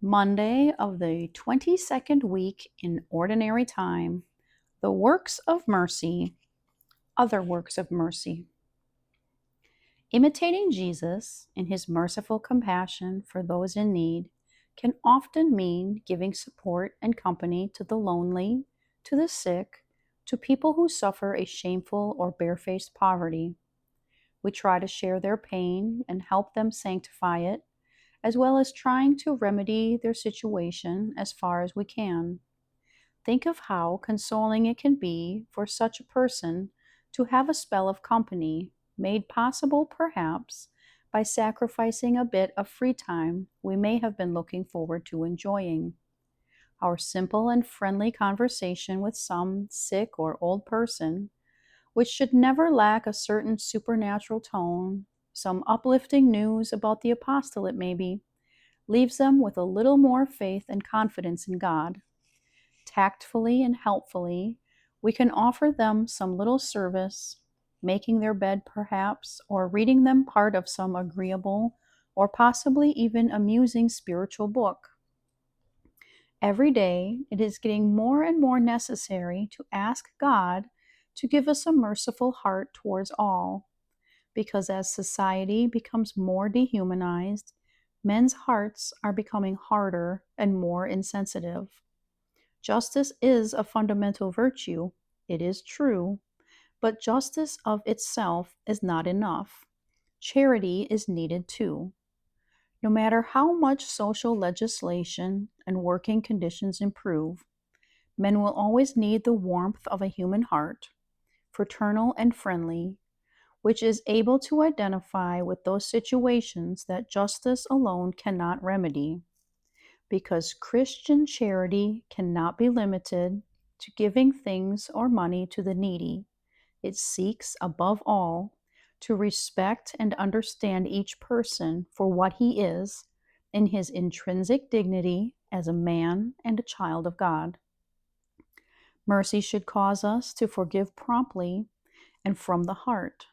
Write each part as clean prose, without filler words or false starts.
Monday of the 22nd week in Ordinary Time, the works of mercy, other works of mercy. Imitating Jesus in his merciful compassion for those in need can often mean giving support and company to the lonely, to the sick, to people who suffer a shameful or barefaced poverty. We try to share their pain and help them sanctify it, as well as trying to remedy their situation as far as we can. Think of how consoling it can be for such a person to have a spell of company, made possible perhaps by sacrificing a bit of free time we may have been looking forward to enjoying. Our simple and friendly conversation with some sick or old person, which should never lack a certain supernatural tone, some uplifting news about the apostolate maybe, leaves them with a little more faith and confidence in God. Tactfully and helpfully, we can offer them some little service, making their bed perhaps, or reading them part of some agreeable or possibly even amusing spiritual book. Every day, it is getting more and more necessary to ask God to give us a merciful heart towards all, because as society becomes more dehumanized, men's hearts are becoming harder and more insensitive. Justice is a fundamental virtue, it is true, but justice of itself is not enough. Charity is needed too. No matter how much social legislation and working conditions improve, men will always need the warmth of a human heart, fraternal and friendly, which is able to identify with those situations that justice alone cannot remedy, because Christian charity cannot be limited to giving things or money to the needy. It seeks, above all, to respect and understand each person for what he is in his intrinsic dignity as a man and a child of God. Mercy should cause us to forgive promptly and from the heart,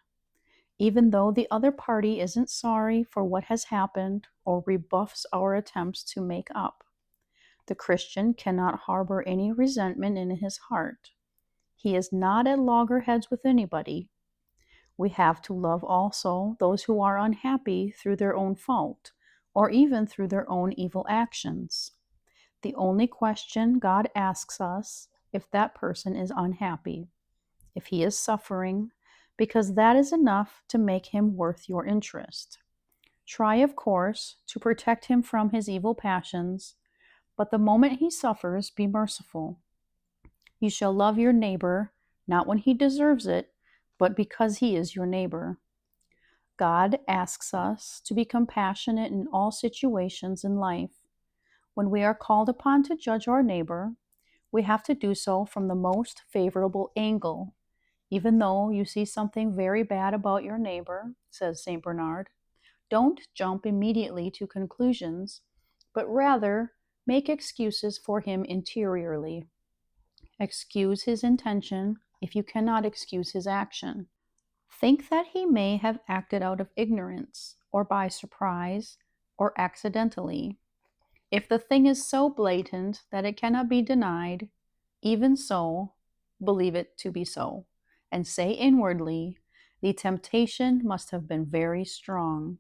even though the other party isn't sorry for what has happened or rebuffs our attempts to make up. The Christian cannot harbor any resentment in his heart. He is not at loggerheads with anybody. We have to love also those who are unhappy through their own fault, or even through their own evil actions. The only question God asks us if that person is unhappy, if he is suffering, because that is enough to make him worth your interest. Try, of course, to protect him from his evil passions, but the moment he suffers, be merciful. You shall love your neighbor, not when he deserves it, but because he is your neighbor. God asks us to be compassionate in all situations in life. When we are called upon to judge our neighbor, we have to do so from the most favorable angle. Even though you see something very bad about your neighbor, says St. Bernard, don't jump immediately to conclusions, but rather make excuses for him interiorly. Excuse his intention if you cannot excuse his action. Think that he may have acted out of ignorance, or by surprise, or accidentally. If the thing is so blatant that it cannot be denied, even so, believe it to be so, and say inwardly, the temptation must have been very strong.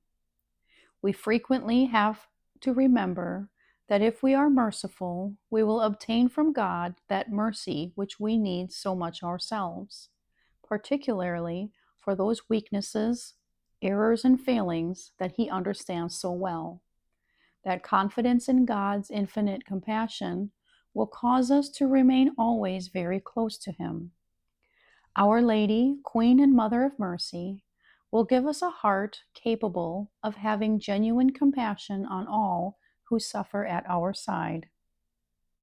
We frequently have to remember that if we are merciful, we will obtain from God that mercy which we need so much ourselves, particularly for those weaknesses, errors, and failings that He understands so well. That confidence in God's infinite compassion will cause us to remain always very close to Him. Our Lady, Queen and Mother of Mercy, will give us a heart capable of having genuine compassion on all who suffer at our side.